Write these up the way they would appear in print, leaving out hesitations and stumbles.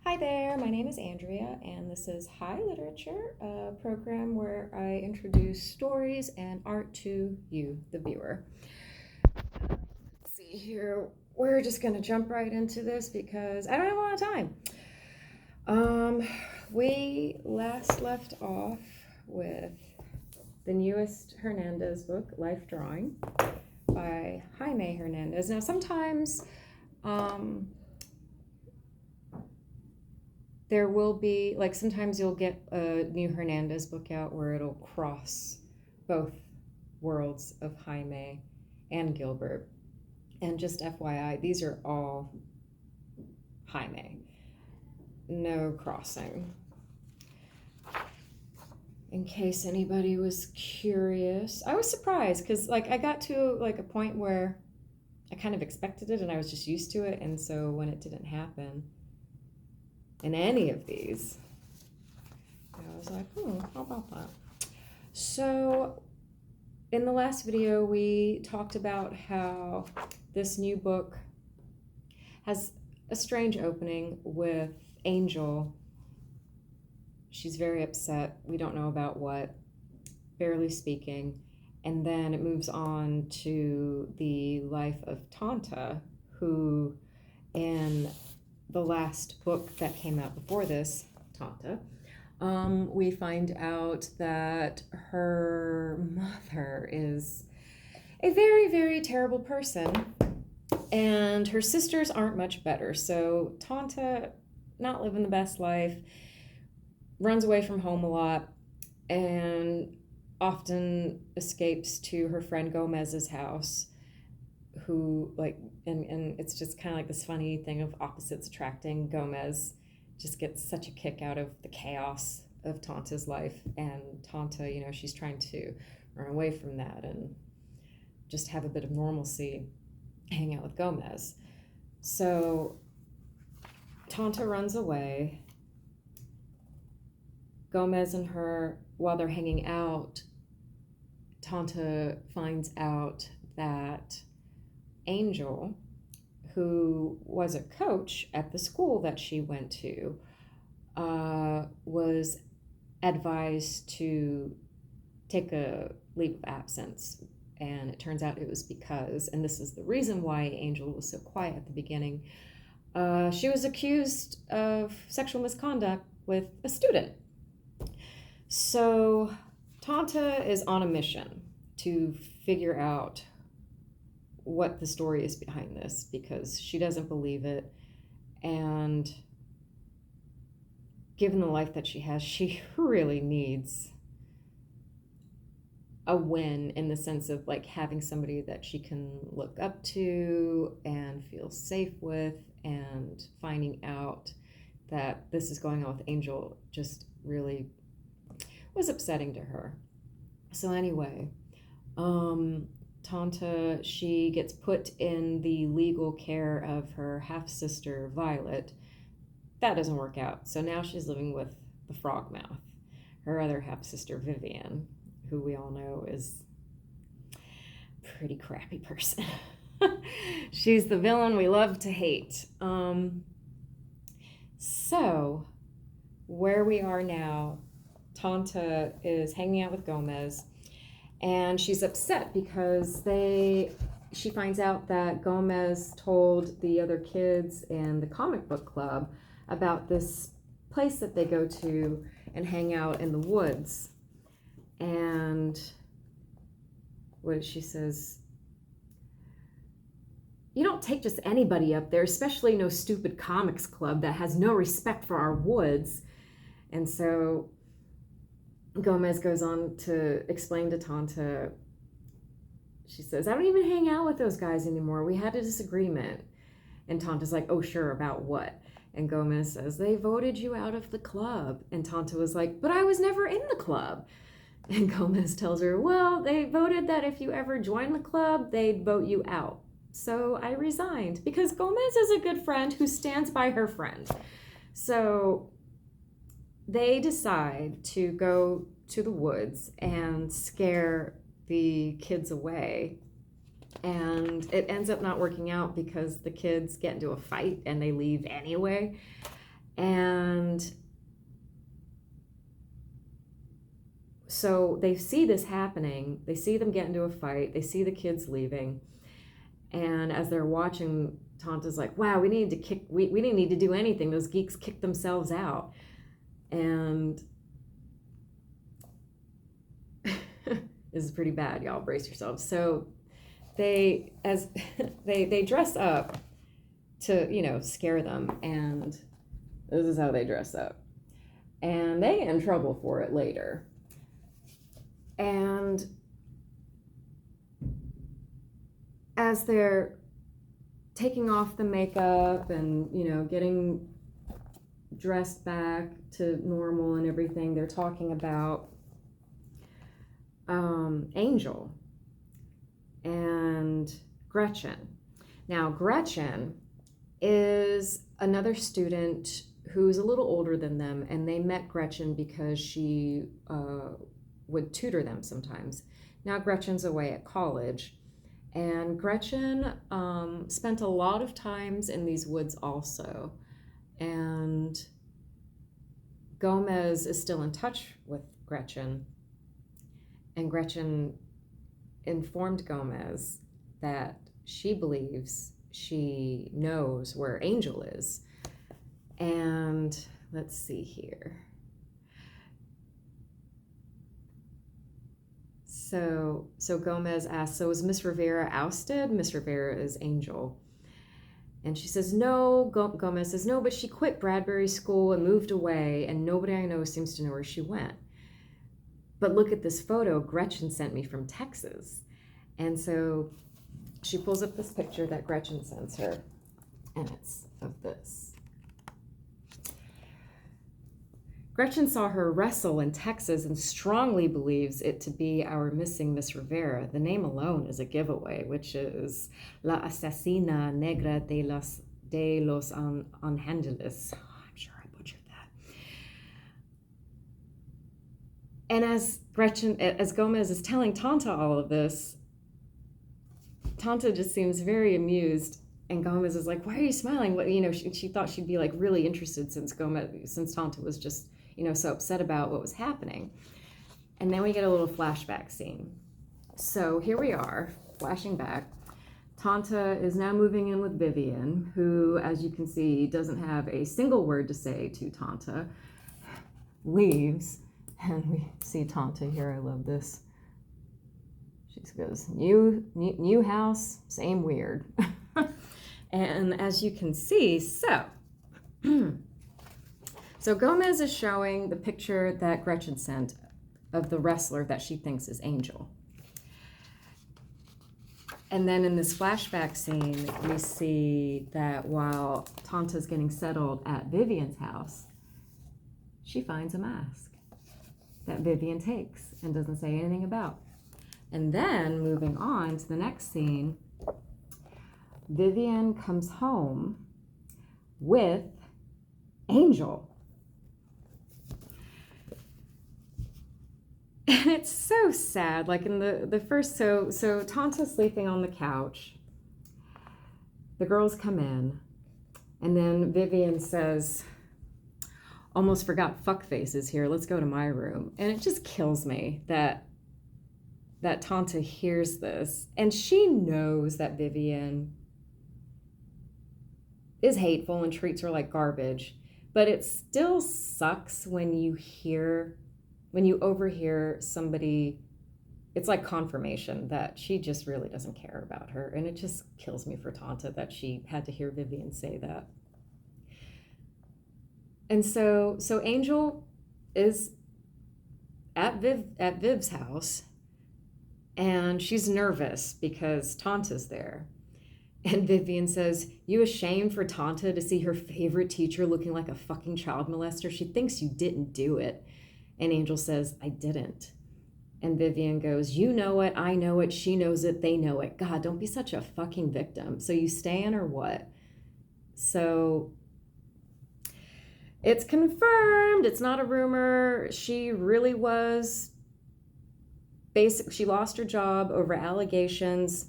Hi there, my name is Andrea, and this is High Literature, a program where I introduce stories and art to you, the viewer. Let's see here, we're just going to jump right into this because I don't have a lot of time. We last left off with the newest Hernandez book, Life Drawing, by Jaime Hernandez. Now, sometimes there will be, like, sometimes you'll get a new Hernandez book out where it'll cross both worlds of Jaime and Gilbert. And just FYI, these are all Jaime. No crossing. In case anybody was curious. I was surprised because, like, I got to, like, a point where I kind of expected it and I was just used to it. And so when it didn't happen in any of these, I was like, how about that? So in the last video, we talked about how this new book has a strange opening with Angel. She's very upset. We don't know about what, barely speaking. And then it moves on to the life of Tanta, who in the last book that came out before this, Tanta, we find out that her mother is a very, very terrible person, and her sisters aren't much better. So Tanta, not living the best life, runs away from home a lot, and often escapes to her friend Gomez's house, who, like, and it's just kind of like this funny thing of opposites attracting. Gomez just gets such a kick out of the chaos of Tanta's life, and Tanta, she's trying to run away from that and just have a bit of normalcy, hang out with Gomez. So Tanta runs away. Gomez and her, while they're hanging out, Tanta finds out that Angel, who was a coach at the school that she went to, was advised to take a leave of absence. And it turns out it was because, and this is the reason why Angel was so quiet at the beginning, she was accused of sexual misconduct with a student. So Tanta is on a mission to figure out what the story is behind this, because she doesn't believe it, and given the life that she has, she really needs a win, in the sense of, like, having somebody that she can look up to and feel safe with, and finding out that this is going on with Angel just really was upsetting to her. So anyway, Tanta, she gets put in the legal care of her half-sister, Violet. That doesn't work out. So now she's living with the Frogmouth, her other half-sister, Vivian, who we all know is a pretty crappy person. She's the villain we love to hate. So where we are now, Tanta is hanging out with Gomez, and she's upset because she finds out that Gomez told the other kids in the comic book club about this place that they go to and hang out in the woods. And what she says, you don't take just anybody up there, especially no stupid comics club that has no respect for our woods. And so Gomez goes on to explain to Tanta, she says, I don't even hang out with those guys anymore. We had a disagreement. And Tanta's like, oh, sure, about what? And Gomez says, they voted you out of the club. And Tanta was like, but I was never in the club. And Gomez tells her, well, they voted that if you ever join the club, they'd vote you out. So I resigned, because Gomez is a good friend who stands by her friend. So they decide to go to the woods and scare the kids away. And it ends up not working out because the kids get into a fight and they leave anyway. And so they see this happening. They see them get into a fight. They see the kids leaving. And as they're watching, Tanta's like, wow, we didn't need to do anything. Those geeks kicked themselves out. And this is pretty bad, y'all. Brace yourselves. So they dress up to, scare them. And this is how they dress up. And they get in trouble for it later. And as they're taking off the makeup and, getting dressed back to normal and everything, they're talking about Angel and Gretchen. Now, Gretchen is another student who's a little older than them, and they met Gretchen because she would tutor them sometimes. Now Gretchen's away at college, and Gretchen spent a lot of times in these woods also, and Gomez is still in touch with Gretchen, and Gretchen informed Gomez that she believes she knows where Angel is. And let's see here. So Gomez asks, so is Miss Rivera ousted? Miss Rivera is Angel. And she says, no. Gomez says, no, but she quit Bradbury School and moved away, and nobody I know seems to know where she went. But look at this photo Gretchen sent me from Texas. And so she pulls up this picture that Gretchen sends her, and it's of this. Gretchen saw her wrestle in Texas and strongly believes it to be our missing Miss Rivera. The name alone is a giveaway, which is La Asesina Negra de los Angeles. Oh, I'm sure I butchered that. And as Gomez is telling Tanta all of this, Tanta just seems very amused. And Gomez is like, why are you smiling? What, she thought she'd be like really interested since Tanta was just, so upset about what was happening. And then we get a little flashback scene. So here we are, flashing back. Tanta is now moving in with Vivian, who, as you can see, doesn't have a single word to say to Tanta, leaves. And we see Tanta here. I love this. She goes, new house, same weird. And as you can see, so Gomez is showing the picture that Gretchen sent of the wrestler that she thinks is Angel. And then in this flashback scene, we see that while Tanta's getting settled at Vivian's house, she finds a mask that Vivian takes and doesn't say anything about. And then moving on to the next scene, Vivian comes home with Angel. And it's so sad. Like in the first, so Tanta's sleeping on the couch. The girls come in, and then Vivian says, almost forgot fuckface is here. Let's go to my room. And it just kills me that Tanta hears this. And she knows that Vivian is hateful and treats her like garbage. But it still sucks when you overhear somebody, it's like confirmation that she just really doesn't care about her. And it just kills me for Tanta that she had to hear Vivian say that. And so Angel is at Viv's house, and she's nervous because Tanta's there. And Vivian says, you ashamed for Tanta to see her favorite teacher looking like a fucking child molester? She thinks you didn't do it. And Angel says, I didn't. And Vivian goes, you know it, I know it, she knows it, they know it. God, don't be such a fucking victim. So you staying or what? So it's confirmed. It's not a rumor. She really was she lost her job over allegations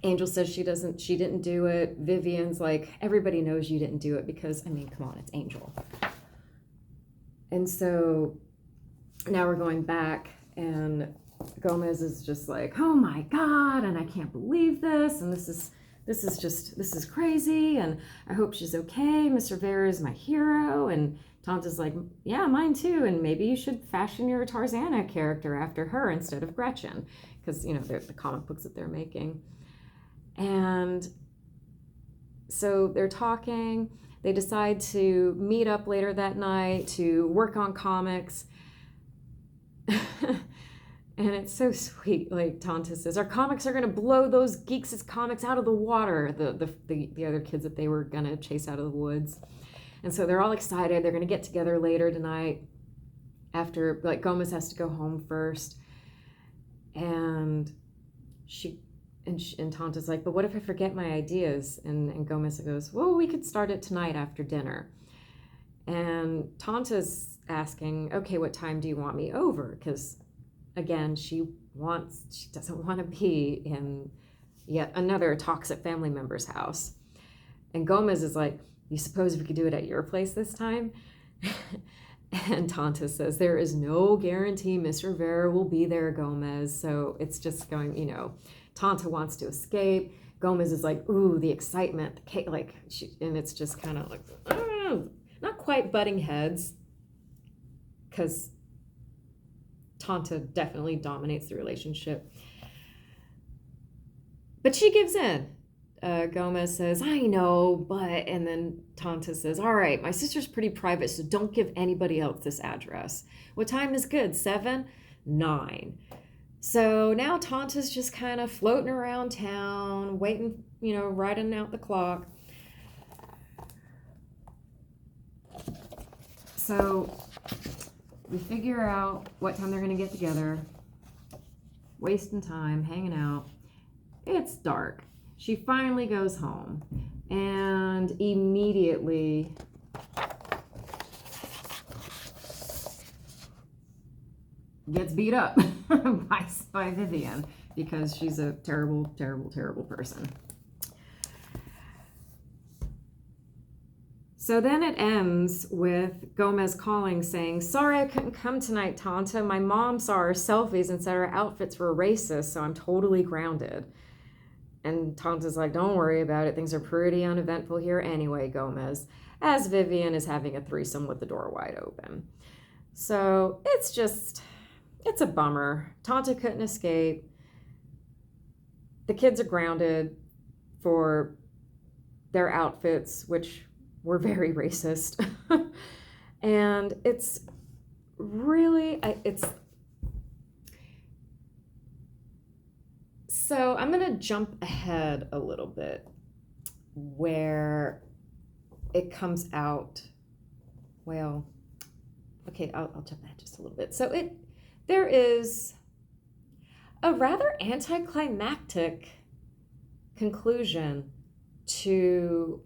Angel says she didn't do it. Vivian's like, everybody knows you didn't do it because, I mean, come on, it's Angel. And so now we're going back, and Gomez is just like, oh my God, and I can't believe this, and this is crazy, and I hope she's okay. Mr. Vera is my hero. And Tanta's like, yeah, mine too, and maybe you should fashion your Tarzana character after her instead of Gretchen, because, you know, they're the comic books that they're making. And so they're talking. They decide to meet up later that night to work on comics. And it's so sweet. Like, Tanta says, our comics are going to blow those geeks' comics out of the water. The other kids that they were going to chase out of the woods. And so they're all excited. They're going to get together later tonight after, like, Gomez has to go home first. And Tanta's like, but what if I forget my ideas? And Gomez goes, well, we could start it tonight after dinner. And Tanta's asking, okay, what time do you want me over? Because, again, she doesn't want to be in yet another toxic family member's house. And Gomez is like, you suppose we could do it at your place this time? And Tanta says, there is no guarantee Mr. Vera will be there, Gomez. So it's just going, you know, Tanta wants to escape. Gomez is like, ooh, the excitement, and it's just kind of like, I don't know, not quite butting heads, because Tanta definitely dominates the relationship. But she gives in. Gomez says, I know, but, and then Tanta says, all right, my sister's pretty private, so don't give anybody else this address. What time is good? 7? 9. So now Tanta's just kind of floating around town, waiting, you know, riding out the clock. So we figure out what time they're going to get together, wasting time, hanging out. It's dark. She finally goes home, and immediately gets beat up by Vivian, because she's a terrible, terrible, terrible person. So then it ends with Gomez calling, saying, sorry I couldn't come tonight, Tanta. My mom saw our selfies and said our outfits were racist, so I'm totally grounded. And Tanta's like, don't worry about it. Things are pretty uneventful here anyway, Gomez, as Vivian is having a threesome with the door wide open. So it's a bummer. Tanta couldn't escape. The kids are grounded for their outfits, which were very racist. And it's really, so I'm going to jump ahead a little bit where it comes out, well, okay, I'll jump ahead just a little bit. So there is a rather anticlimactic conclusion to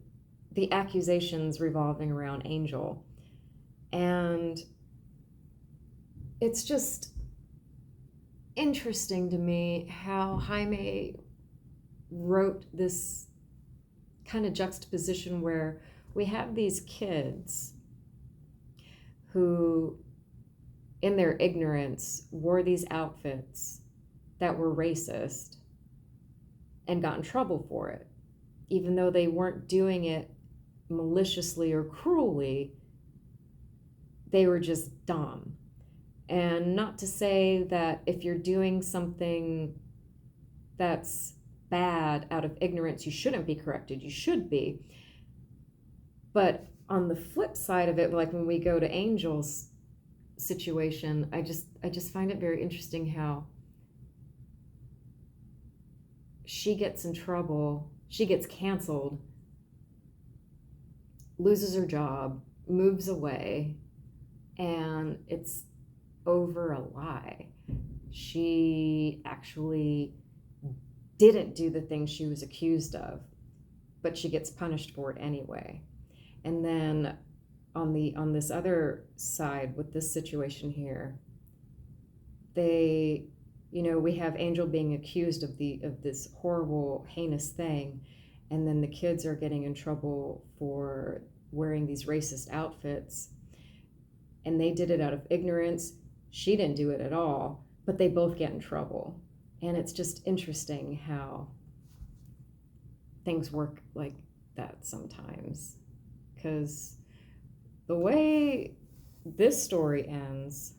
the accusations revolving around Angel. And it's just interesting to me how Jaime wrote this kind of juxtaposition where we have these kids who, in their ignorance, wore these outfits that were racist and got in trouble for it, even though they weren't doing it maliciously or cruelly. They were just dumb. And not to say that if you're doing something that's bad out of ignorance, you shouldn't be corrected. You should be. But on the flip side of it, like when we go to Angel's situation, I just find it very interesting how she gets in trouble, she gets canceled, loses her job, moves away, and it's over a lie. She actually didn't do the thing she was accused of, but she gets punished for it anyway. And then on this other side with this situation here, they you know, we have Angel being accused of this horrible, heinous thing, and then the kids are getting in trouble for wearing these racist outfits, and they did it out of ignorance. She didn't do it at all, but they both get in trouble. And it's just interesting how things work like that sometimes. Because the way this story ends,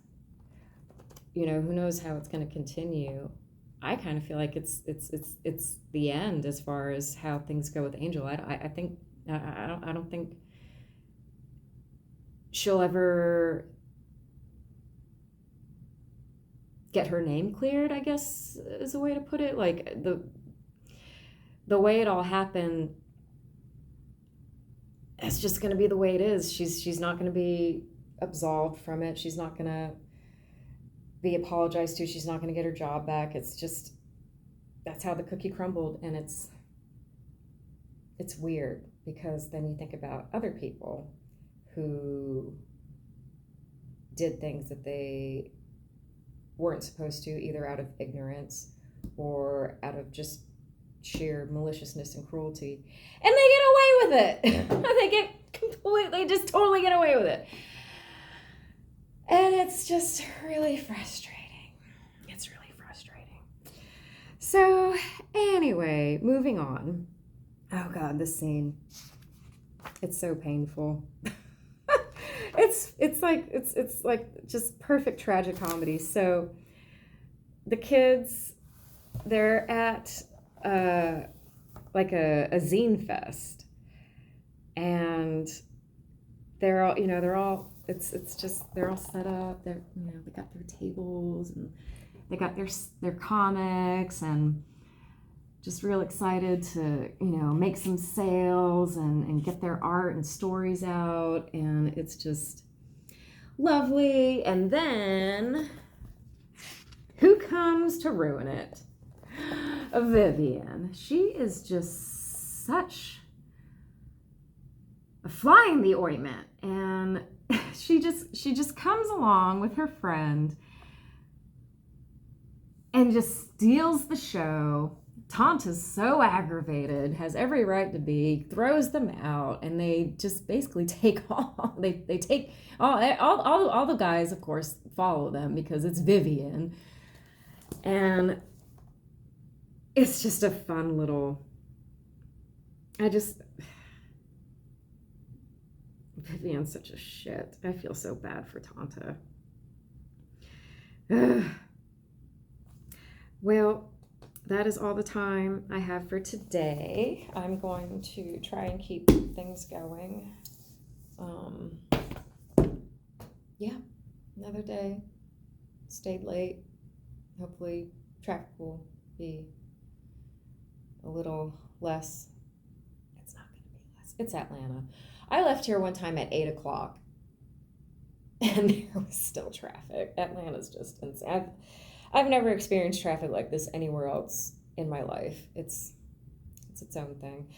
you know, who knows how it's going to continue. I kind of feel like it's the end as far as how things go with Angel. I think I don't think she'll ever get her name cleared, I guess is a way to put it. Like the way it all happened, it's just going to be the way it is. She's not going to be absolved from it. She's not going to be apologized to. She's not going to get her job back. It's just, that's how the cookie crumbled. And it's weird, because then you think about other people who did things that they weren't supposed to, either out of ignorance or out of just sheer maliciousness and cruelty, and they get away with it. They just totally get away with it. And it's just really frustrating. It's really frustrating. So anyway, moving on. Oh God, this scene. It's so painful. It's like just perfect tragic comedy. So the kids, they're at like a zine fest, and they're all it's just, they're all set up. They're, you know, they got their tables and they got their comics, and just real excited to, you know, make some sales and get their art and stories out, and it's just lovely. And then who comes to ruin it? Vivian. She is just such a fly in the ointment, and she just comes along with her friend and just steals the show. Tanta's so aggravated, has every right to be, throws them out, and they just basically take all, they take all the guys, of course, follow them because it's Vivian. And it's just a fun little, Vivian's such a shit. I feel so bad for Tanta. Well, that is all the time I have for today. I'm going to try and keep things going. Yeah, another day. Stayed late. Hopefully traffic will be a little less. It's not going to be less. It's Atlanta. I left here one time at 8 o'clock and there was still traffic. Atlanta's just insane. I've never experienced traffic like this anywhere else in my life. It's its own thing.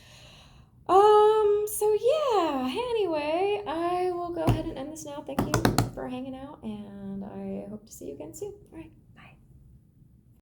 So yeah, anyway, I will go ahead and end this now. Thank you for hanging out, and I hope to see you again soon. All right.